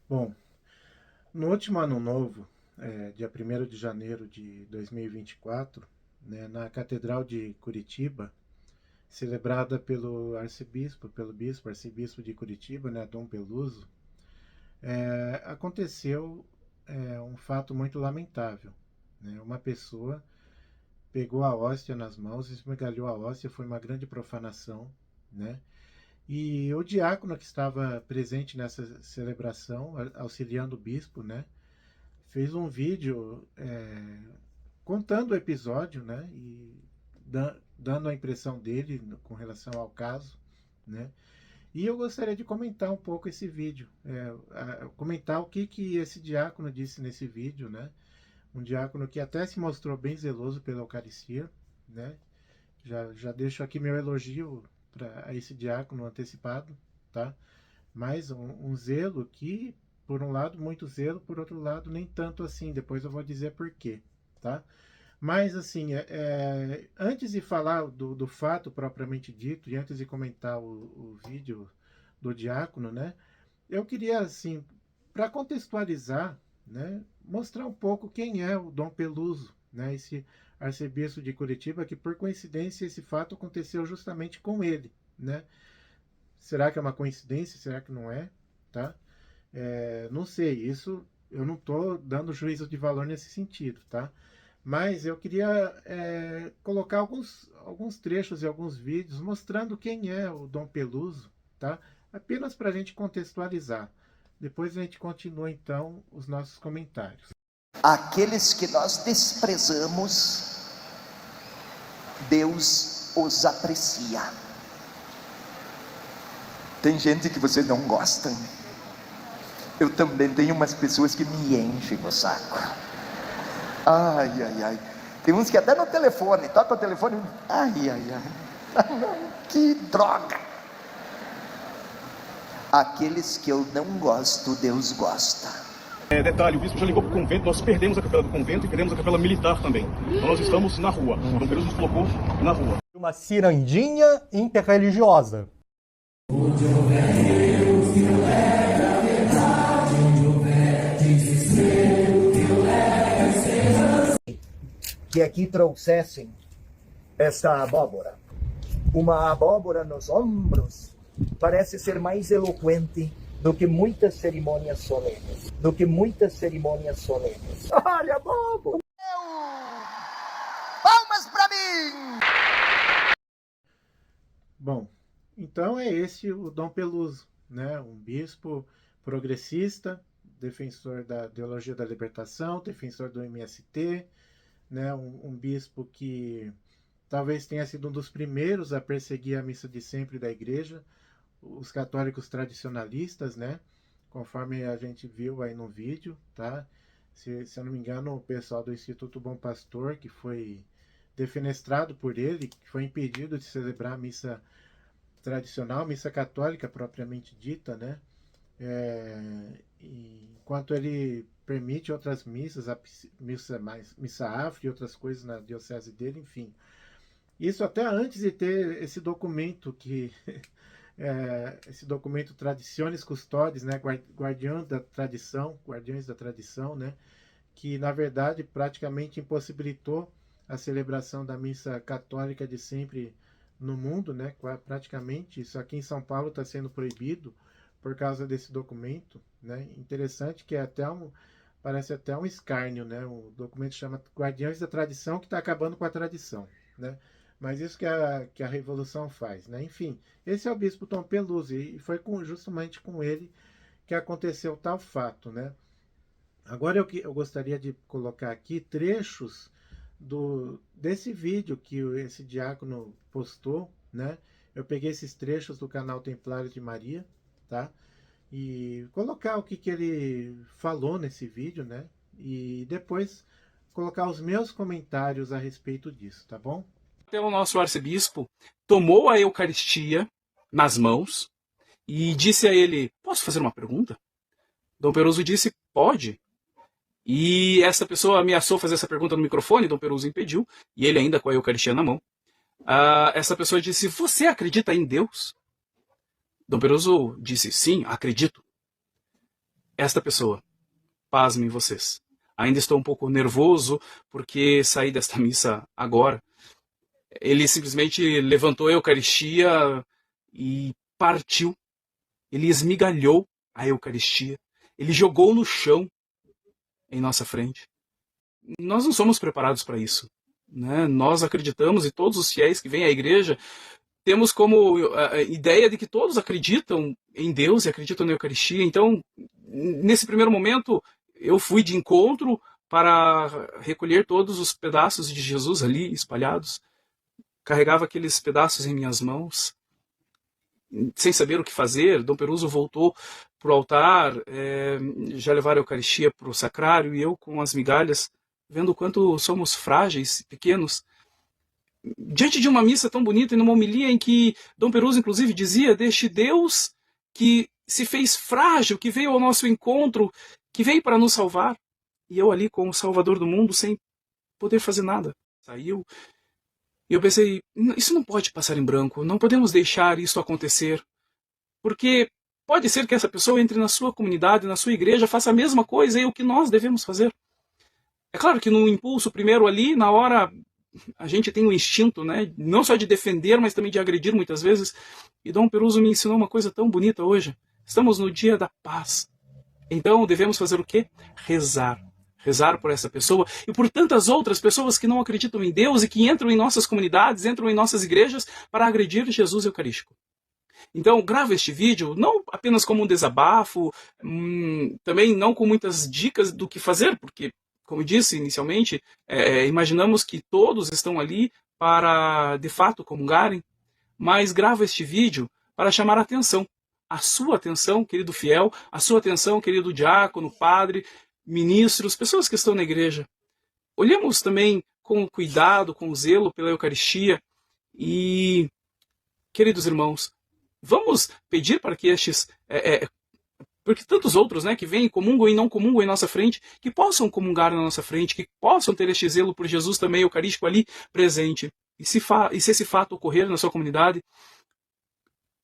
Bom, no último ano novo, dia 1º de janeiro de 2024, né, na Catedral de Curitiba, celebrada pelo bispo, arcebispo de Curitiba, né, Dom Peluso, aconteceu um fato muito lamentável. Né? Uma pessoa pegou a hóstia nas mãos, esmegalhou a hóstia, foi uma grande profanação, né? E o diácono que estava presente nessa celebração, auxiliando o bispo, né, fez um vídeo contando o episódio, né, e dando a impressão dele com relação ao caso, né. E eu gostaria de comentar um pouco esse vídeo, comentar o que esse diácono disse nesse vídeo, né. Um diácono que até se mostrou bem zeloso pela Eucaristia, né. Já deixo aqui meu elogio para esse diácono antecipado, tá? Mas um zelo que, por um lado, muito zelo, por outro lado, nem tanto assim. Depois eu vou dizer por quê, tá? Mas, assim, antes de falar do fato propriamente dito, e antes de comentar o vídeo do diácono, né? Eu queria, assim, para contextualizar, né? Mostrar um pouco quem é o Dom Peluso, né? Esse arcebispo de Curitiba, que por coincidência esse fato aconteceu justamente com ele, né? Será que é uma coincidência? Será que não é? Tá? Não sei, isso eu não estou dando juízo de valor nesse sentido, tá? Mas eu queria colocar alguns trechos e alguns vídeos mostrando quem é o Dom Peluso, tá? Apenas para a gente contextualizar. Depois a gente continua então os nossos comentários. Aqueles que nós desprezamos, Deus os aprecia. Tem gente que você não gosta. Eu também tenho umas pessoas que me enchem o saco. Ai, ai, ai. Tem uns que até no telefone, toca o telefone. Ai, ai, ai. Que droga. Aqueles que eu não gosto, Deus gosta. Detalhe, o bispo já ligou para o convento, nós perdemos a capela do convento e perdemos a capela militar também. Então nós estamos na rua. O Dom Peluso nos colocou na rua. Uma cirandinha interreligiosa. Que aqui trouxessem esta abóbora. Uma abóbora nos ombros parece ser mais eloquente do que muitas cerimônias solenes. Olha, bobo! Palmas para mim! Bom, então é esse o Dom Peluso, né? Um bispo progressista, defensor da ideologia da libertação, defensor do MST, né? Um bispo que talvez tenha sido um dos primeiros a perseguir a missa de sempre da igreja, os católicos tradicionalistas, né? Conforme a gente viu aí no vídeo, tá? Se eu não me engano, o pessoal do Instituto Bom Pastor, que foi defenestrado por ele, que foi impedido de celebrar a missa tradicional, missa católica propriamente dita, né? Enquanto ele permite outras missas, a missa afro e outras coisas na diocese dele, enfim. Isso até antes de ter esse documento que esse documento Traditionis Custodes, né, guardiões da tradição, né, que na verdade praticamente impossibilitou a celebração da missa católica de sempre no mundo, né, praticamente. Isso aqui em São Paulo está sendo proibido por causa desse documento, né. Interessante que parece até um escárnio, né. O documento chama Guardiões da Tradição, que está acabando com a tradição, né. Mas isso que a Revolução faz, né? Enfim, esse é o bispo Dom Peluso e foi justamente com ele que aconteceu tal fato, né? Agora eu gostaria de colocar aqui trechos desse vídeo que esse diácono postou, né? Eu peguei esses trechos do canal Templário de Maria, tá? E colocar o que ele falou nesse vídeo, né? E depois colocar os meus comentários a respeito disso, tá bom? Até o nosso arcebispo tomou a Eucaristia nas mãos e disse a ele: posso fazer uma pergunta? Dom Peluso disse: pode. E essa pessoa ameaçou fazer essa pergunta no microfone, Dom Peluso impediu, e ele ainda com a Eucaristia na mão. Essa pessoa disse: você acredita em Deus? Dom Peluso disse: sim, acredito. esta pessoa, pasmem vocês, ainda estou um pouco nervoso porque saí desta missa agora. Ele simplesmente levantou a Eucaristia e partiu. Ele esmigalhou a Eucaristia. Ele jogou no chão em nossa frente. Nós não somos preparados para isso, né? Nós acreditamos, e todos os fiéis que vêm à igreja, temos como a ideia de que todos acreditam em Deus e acreditam na Eucaristia. Então, nesse primeiro momento, eu fui de encontro para recolher todos os pedaços de Jesus ali espalhados. Carregava aqueles pedaços em minhas mãos, sem saber o que fazer. Dom Peruso voltou para o altar, já levaram a Eucaristia para o sacrário, e eu com as migalhas, vendo o quanto somos frágeis, pequenos. Diante de uma missa tão bonita e numa homilia em que Dom Peruso, inclusive, dizia deste Deus que se fez frágil, que veio ao nosso encontro, que veio para nos salvar. E eu ali com o Salvador do mundo, sem poder fazer nada. Saiu. E eu pensei, isso não pode passar em branco, não podemos deixar isso acontecer. Porque pode ser que essa pessoa entre na sua comunidade, na sua igreja, faça a mesma coisa, e o que nós devemos fazer? É claro que no impulso primeiro ali, na hora, a gente tem um instinto, né? Não só de defender, mas também de agredir muitas vezes. E Dom Peruso me ensinou uma coisa tão bonita hoje. Estamos no dia da paz. Então devemos fazer o quê? Rezar. Rezar por essa pessoa e por tantas outras pessoas que não acreditam em Deus e que entram em nossas comunidades, entram em nossas igrejas para agredir Jesus Eucarístico. Então, gravo este vídeo não apenas como um desabafo, também não com muitas dicas do que fazer, porque, como disse inicialmente, imaginamos que todos estão ali para, de fato, comungarem, mas gravo este vídeo para chamar a sua atenção, querido fiel, a sua atenção, querido diácono, padre, ministros, pessoas que estão na igreja. Olhemos também com cuidado, com zelo pela Eucaristia e, queridos irmãos, vamos pedir para que estes, porque tantos outros, né, que vêm, comungam e não comungam em nossa frente, que possam comungar na nossa frente, que possam ter este zelo por Jesus também eucarístico ali presente. E se esse fato ocorrer na sua comunidade,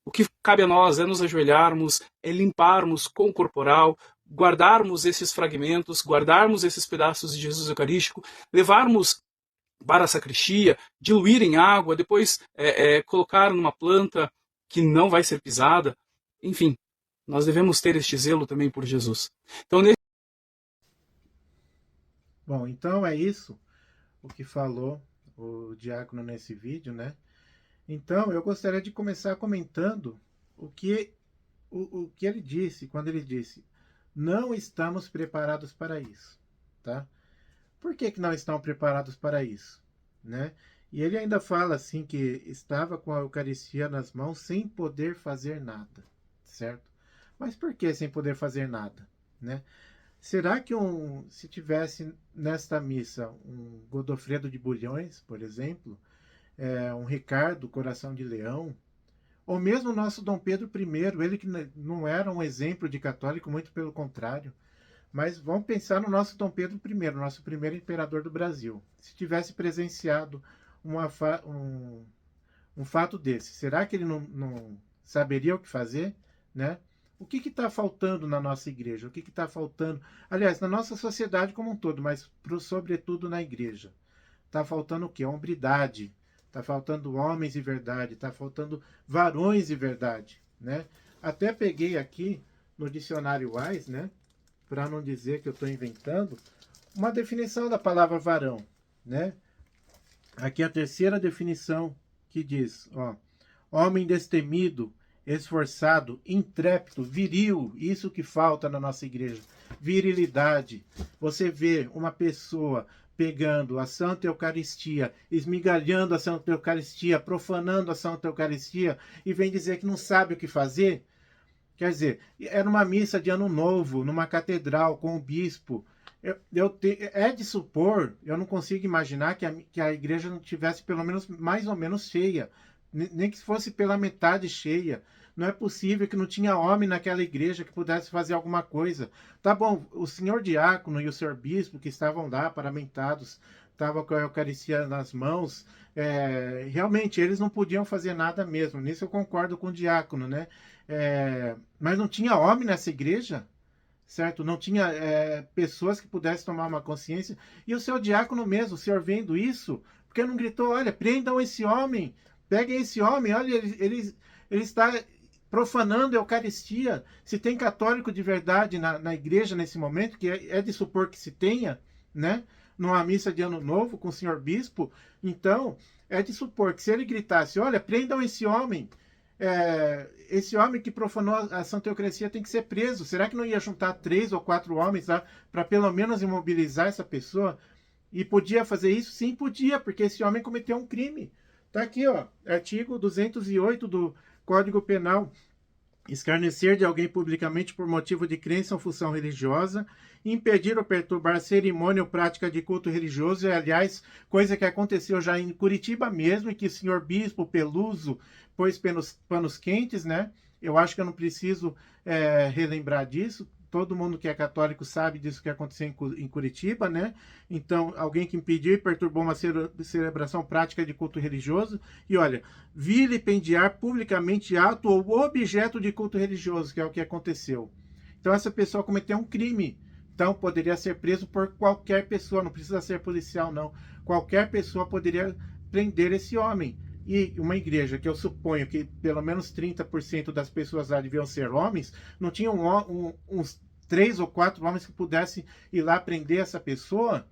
o que cabe a nós é nos ajoelharmos, é limparmos com o corporal, guardarmos esses fragmentos, guardarmos esses pedaços de Jesus Eucarístico, levarmos para a sacristia, diluir em água, depois colocar numa planta que não vai ser pisada. Enfim, nós devemos ter este zelo também por Jesus. Então, Bom, então é isso o que falou o diácono nesse vídeo, né? Então, eu gostaria de começar comentando o que ele disse, quando ele disse: não estamos preparados para isso, tá? Por que não estão preparados para isso, né? E ele ainda fala assim que estava com a Eucaristia nas mãos sem poder fazer nada, certo? Mas por que sem poder fazer nada, né? Será que se tivesse nesta missa um Godofredo de Bulhões, por exemplo, um Ricardo Coração de Leão, ou mesmo o nosso Dom Pedro I, ele que não era um exemplo de católico, muito pelo contrário, mas vamos pensar no nosso Dom Pedro I, nosso primeiro imperador do Brasil. Se tivesse presenciado um fato desse, será que ele não saberia o que fazer, né? O que está faltando na nossa igreja? O que está faltando, aliás, na nossa sociedade como um todo, mas sobretudo na igreja? Está faltando o quê? Hombridade. Está faltando homens de verdade, está faltando varões de verdade, né? Até peguei aqui no dicionário Wise, né? Para não dizer que eu estou inventando, uma definição da palavra varão, né? Aqui a terceira definição que diz, ó, homem destemido, esforçado, intrépido, viril, isso que falta na nossa igreja, virilidade. Você vê uma pessoa pegando a Santa Eucaristia, esmigalhando a Santa Eucaristia, profanando a Santa Eucaristia, e vem dizer que não sabe o que fazer. Quer dizer, era uma missa de Ano Novo, numa catedral, com o bispo. É de supor, eu não consigo imaginar que a igreja não tivesse pelo menos, mais ou menos cheia, nem que fosse pela metade cheia. Não é possível que não tinha homem naquela igreja que pudesse fazer alguma coisa. Tá bom, o senhor diácono e o senhor bispo que estavam lá paramentados, estavam com a Eucaristia nas mãos, realmente eles não podiam fazer nada mesmo. Nisso eu concordo com o diácono, né? Mas não tinha homem nessa igreja? certo? Não tinha pessoas que pudessem tomar uma consciência. E o seu diácono mesmo, o senhor vendo isso, porque não gritou, olha, prendam esse homem, peguem esse homem, olha, ele está profanando a Eucaristia. Se tem católico de verdade na igreja nesse momento, que é de supor que se tenha, né? Numa missa de Ano Novo com o senhor bispo, então é de supor que se ele gritasse, olha, prendam esse homem que profanou a Santa Eucaristia tem que ser preso. Será que não ia juntar 3 ou 4 homens lá para pelo menos imobilizar essa pessoa? E podia fazer isso? Sim, podia, porque esse homem cometeu um crime. Tá aqui, ó, artigo 208 do Código Penal. Escarnecer de alguém publicamente por motivo de crença ou função religiosa, impedir ou perturbar cerimônia ou prática de culto religioso, aliás, coisa que aconteceu já em Curitiba mesmo, e que o senhor bispo Peluso pôs panos quentes, né? Eu acho que eu não preciso relembrar disso. Todo mundo que é católico sabe disso que aconteceu em Curitiba, né? Então, alguém que impediu e perturbou uma celebração prática de culto religioso. E olha, vilipendiar publicamente ato ou objeto de culto religioso, que é o que aconteceu. Então, essa pessoa cometeu um crime. Então, poderia ser preso por qualquer pessoa, não precisa ser policial, não. Qualquer pessoa poderia prender esse homem. E uma igreja, que eu suponho que pelo menos 30% das pessoas lá deviam ser homens, não tinha uns 3 ou 4 homens que pudessem ir lá prender essa pessoa,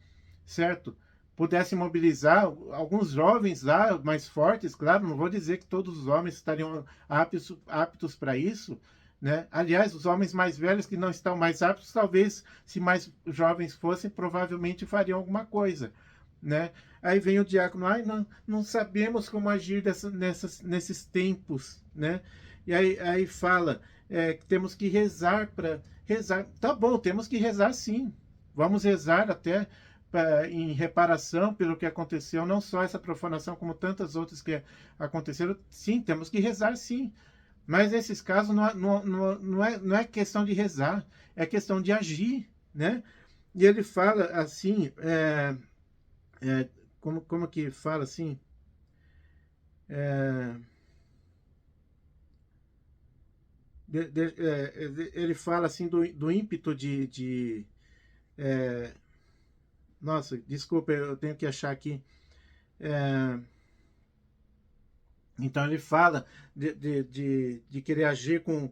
certo? Pudessem mobilizar alguns jovens lá, mais fortes, claro, não vou dizer que todos os homens estariam aptos para isso, né? Aliás, os homens mais velhos que não estão mais aptos, talvez, se mais jovens fossem, provavelmente fariam alguma coisa, né? Aí vem o diácono, não sabemos como agir nesses tempos, né? E aí fala que temos que rezar para rezar. Tá bom, temos que rezar sim. Vamos rezar até em reparação pelo que aconteceu, não só essa profanação, como tantas outras que aconteceram. Sim, temos que rezar sim. Mas nesses casos não é questão de rezar, é questão de agir, né? E ele fala assim, como que fala assim? Ele fala assim do ímpeto nossa, desculpa, eu tenho que achar aqui. Então ele fala de querer agir com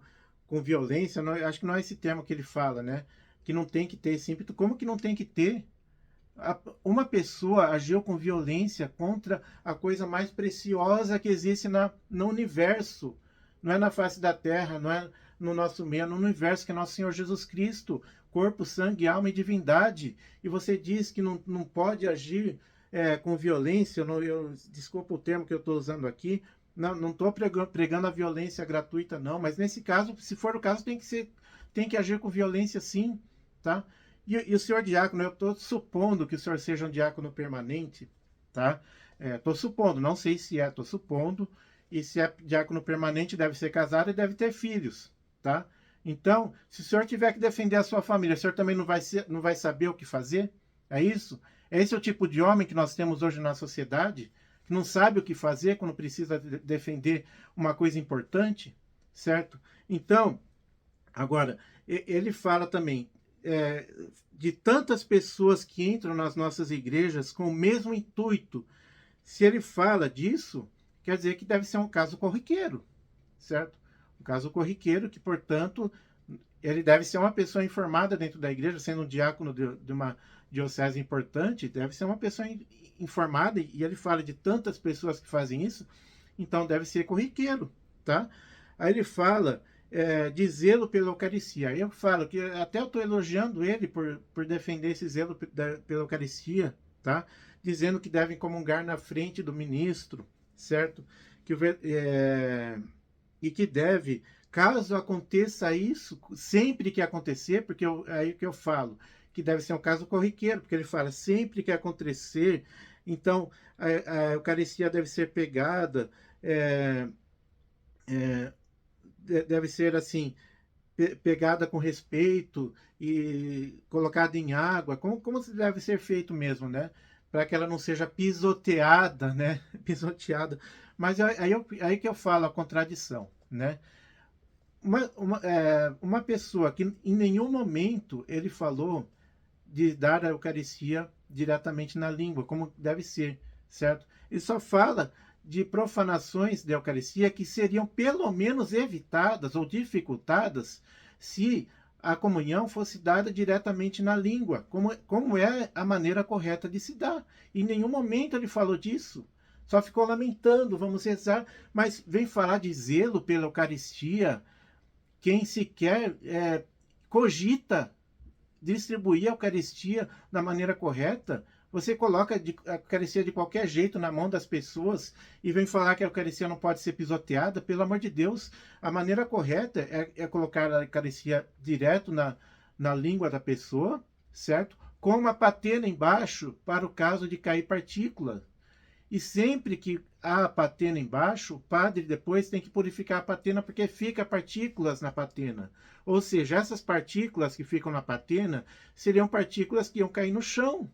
violência. Não, acho que não é esse termo que ele fala, né? Que não tem que ter esse ímpeto. Como que não tem que ter? Uma pessoa agiu com violência contra a coisa mais preciosa que existe no universo. Não é na face da terra, não é no nosso meio, é no universo, que é nosso Senhor Jesus Cristo, corpo, sangue, alma e divindade. E você diz que não pode agir com violência. Desculpa o termo que eu estou usando aqui. Não estou pregando a violência gratuita, não. Mas nesse caso, se for o caso, tem que agir com violência, sim, tá? E o senhor diácono, eu estou supondo que o senhor seja um diácono permanente, tá? Estou supondo, não sei se estou supondo. E se é diácono permanente, deve ser casado e deve ter filhos, tá? Então, se o senhor tiver que defender a sua família, o senhor também não vai saber o que fazer? É isso? Esse é o tipo de homem que nós temos hoje na sociedade, que não sabe o que fazer quando precisa defender uma coisa importante, certo? Então, agora, ele fala também de tantas pessoas que entram nas nossas igrejas com o mesmo intuito. Se ele fala disso, quer dizer que deve ser um caso corriqueiro, certo? Um caso corriqueiro que, portanto, ele deve ser uma pessoa informada dentro da igreja, sendo um diácono de uma diocese importante, deve ser uma pessoa informada, e ele fala de tantas pessoas que fazem isso, então deve ser corriqueiro, tá? Aí ele fala de zelo pela Eucaristia. Aí eu falo que até eu estou elogiando ele por defender esse zelo pela Eucaristia, tá? Dizendo que devem comungar na frente do ministro, certo? E que deve, caso aconteça isso, sempre que acontecer, porque aí que eu falo, que deve ser um caso corriqueiro, porque ele fala sempre que acontecer, então a Eucaristia deve ser pegada, deve ser assim, pegada com respeito e colocada em água, como deve ser feito mesmo, né? Para que ela não seja pisoteada, né? Pisoteada. Mas aí que eu falo a contradição, né? uma pessoa que em nenhum momento ele falou de dar a Eucaristia diretamente na língua, como deve ser, certo? Ele só fala de profanações da Eucaristia que seriam pelo menos evitadas ou dificultadas se a comunhão fosse dada diretamente na língua, como é a maneira correta de se dar. Em nenhum momento ele falou disso. Só ficou lamentando, vamos rezar, mas vem falar de zelo pela Eucaristia, quem sequer cogita distribuir a Eucaristia da maneira correta. Você coloca a Eucaristia de qualquer jeito na mão das pessoas e vem falar que a Eucaristia não pode ser pisoteada. Pelo amor de Deus, a maneira correta é colocar a Eucaristia direto na língua da pessoa, certo? Com uma patena embaixo para o caso de cair partícula. E sempre que há a patena embaixo, o padre depois tem que purificar a patena porque fica partículas na patena. Ou seja, essas partículas que ficam na patena seriam partículas que iam cair no chão.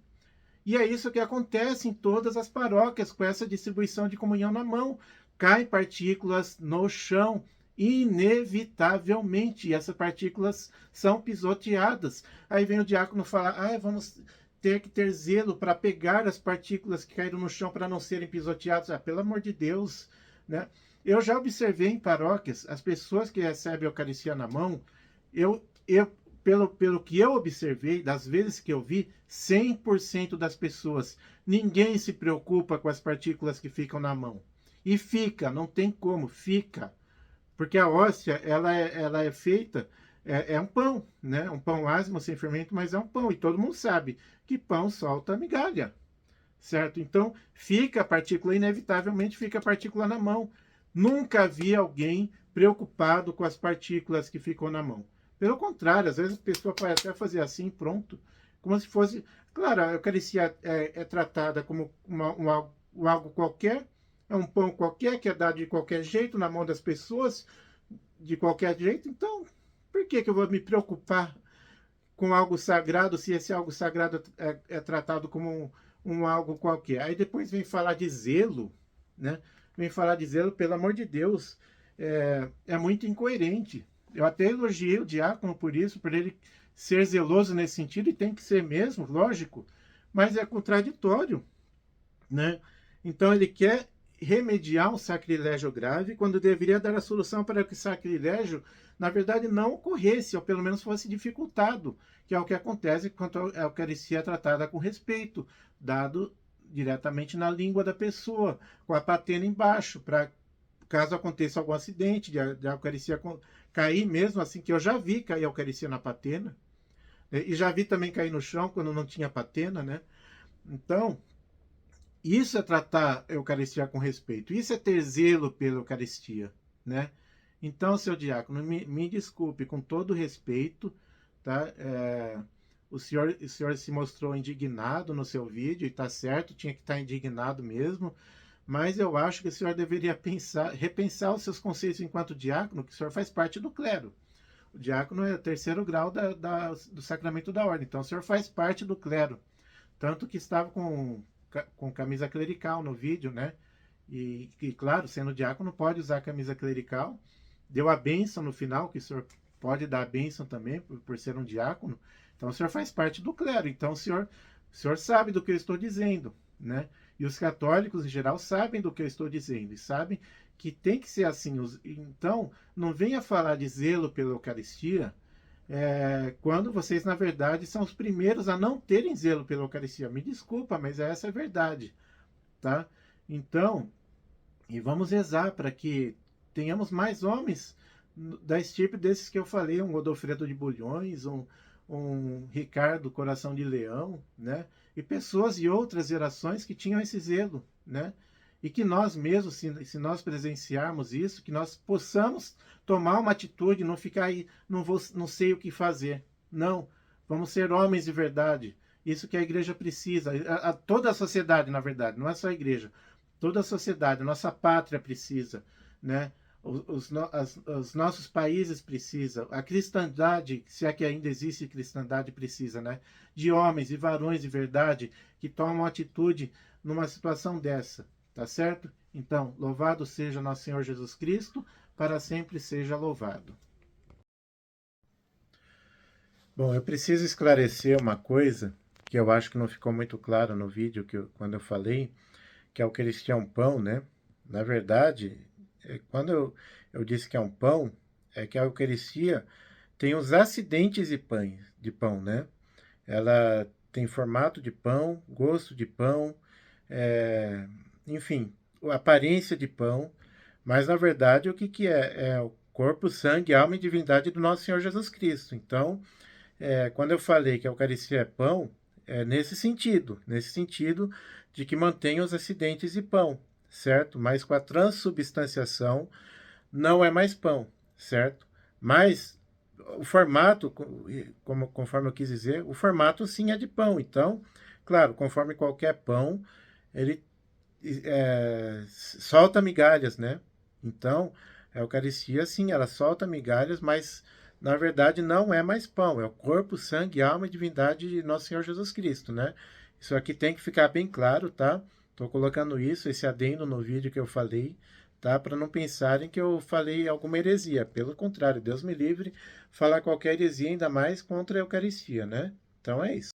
E é isso que acontece em todas as paróquias com essa distribuição de comunhão na mão. Caem partículas no chão, inevitavelmente. E essas partículas são pisoteadas. Aí vem o diácono falar, vamos ter que ter zelo para pegar as partículas que caíram no chão para não serem pisoteadas. Pelo amor de Deus, né? Eu já observei em paróquias, as pessoas que recebem a Eucaristia na mão, pelo que eu observei, das vezes que eu vi, 100% das pessoas, ninguém se preocupa com as partículas que ficam na mão. E fica, não tem como, fica. Porque a hóstia, ela é feita, é um pão, né? Um pão ázimo, sem fermento, mas é um pão. E todo mundo sabe que pão solta migalha, certo? Então, fica a partícula, inevitavelmente fica a partícula na mão. Nunca vi alguém preocupado com as partículas que ficam na mão. Pelo contrário, às vezes a pessoa pode até fazer assim, pronto, como se fosse... Claro, a Eucaristia é tratada como algo qualquer, é um pão qualquer, que é dado de qualquer jeito, na mão das pessoas, de qualquer jeito. Então, por que eu vou me preocupar com algo sagrado, se esse algo sagrado é tratado como um algo qualquer? Aí depois vem falar de zelo, né? Vem falar de zelo, pelo amor de Deus, é muito incoerente. Eu até elogiei o diácono por isso, por ele ser zeloso nesse sentido, e tem que ser mesmo, lógico, mas é contraditório, né? Então ele quer remediar um sacrilégio grave quando deveria dar a solução para que o sacrilégio, na verdade, não ocorresse, ou pelo menos fosse dificultado, que é o que acontece quando a Eucaristia é tratada com respeito, dado diretamente na língua da pessoa, com a patena embaixo, para caso aconteça algum acidente de a Eucaristia cair mesmo, assim, que eu já vi cair a Eucaristia na patena, né? E já vi também cair no chão quando não tinha patena, né? Então, isso é tratar a Eucaristia com respeito, isso é ter zelo pela Eucaristia, né? Então, seu diácono, me desculpe, com todo respeito, tá? O senhor se mostrou indignado no seu vídeo, e tá certo, tinha que estar indignado mesmo, mas eu acho que o senhor deveria repensar os seus conceitos enquanto diácono, que o senhor faz parte do clero. O diácono é o terceiro grau do sacramento da ordem, então o senhor faz parte do clero. Tanto que estava com camisa clerical no vídeo, né? E claro, sendo diácono, pode usar camisa clerical. Deu a bênção no final, que o senhor pode dar a bênção também, por ser um diácono. Então o senhor faz parte do clero. Então o senhor sabe do que eu estou dizendo, né? E os católicos, em geral, sabem do que eu estou dizendo. E sabem que tem que ser assim. Então, não venha falar de zelo pela Eucaristia, quando vocês, na verdade, são os primeiros a não terem zelo pela Eucaristia. Me desculpa, mas essa é a verdade, tá? Então, e vamos rezar para que tenhamos mais homens da estirpe desses que eu falei, um Godofredo de Bulhões, um Ricardo Coração de Leão, né? E pessoas de outras gerações que tinham esse zelo, né? E que nós mesmos, se nós presenciarmos isso, que nós possamos tomar uma atitude, não ficar aí, não sei o que fazer. Não, vamos ser homens de verdade. Isso que a igreja precisa, toda a sociedade, na verdade, não é só a igreja. Toda a sociedade, a nossa pátria precisa, né? Os nossos países precisam, a cristandade, se é que ainda existe cristandade, precisa, né? De homens e varões de verdade que tomam atitude numa situação dessa, tá certo? Então, louvado seja nosso Senhor Jesus Cristo, para sempre seja louvado. Bom, eu preciso esclarecer uma coisa que eu acho que não ficou muito claro no vídeo quando eu falei, que a Eucaristia é um pão, né? Na verdade, quando eu disse que é um pão, é que a Eucaristia tem os acidentes de pão, né? Ela tem formato de pão, gosto de pão, é, enfim, a aparência de pão, mas na verdade o que, que é? É o corpo, sangue, alma e divindade do nosso Senhor Jesus Cristo. Então, quando eu falei que a Eucaristia é pão, é nesse sentido de que mantém os acidentes de pão, certo? Mas com a transubstanciação não é mais pão, certo? Mas o formato, conforme eu quis dizer, o formato sim é de pão. Então, claro, conforme qualquer pão, ele solta migalhas, né? Então, a Eucaristia, sim, ela solta migalhas, mas na verdade não é mais pão, é o corpo, sangue, alma e divindade de nosso Senhor Jesus Cristo, né? Isso aqui tem que ficar bem claro, tá? Estou colocando isso, esse adendo no vídeo que eu falei, tá? Para não pensarem que eu falei alguma heresia. Pelo contrário, Deus me livre falar qualquer heresia, ainda mais contra a Eucaristia, né? Então é isso.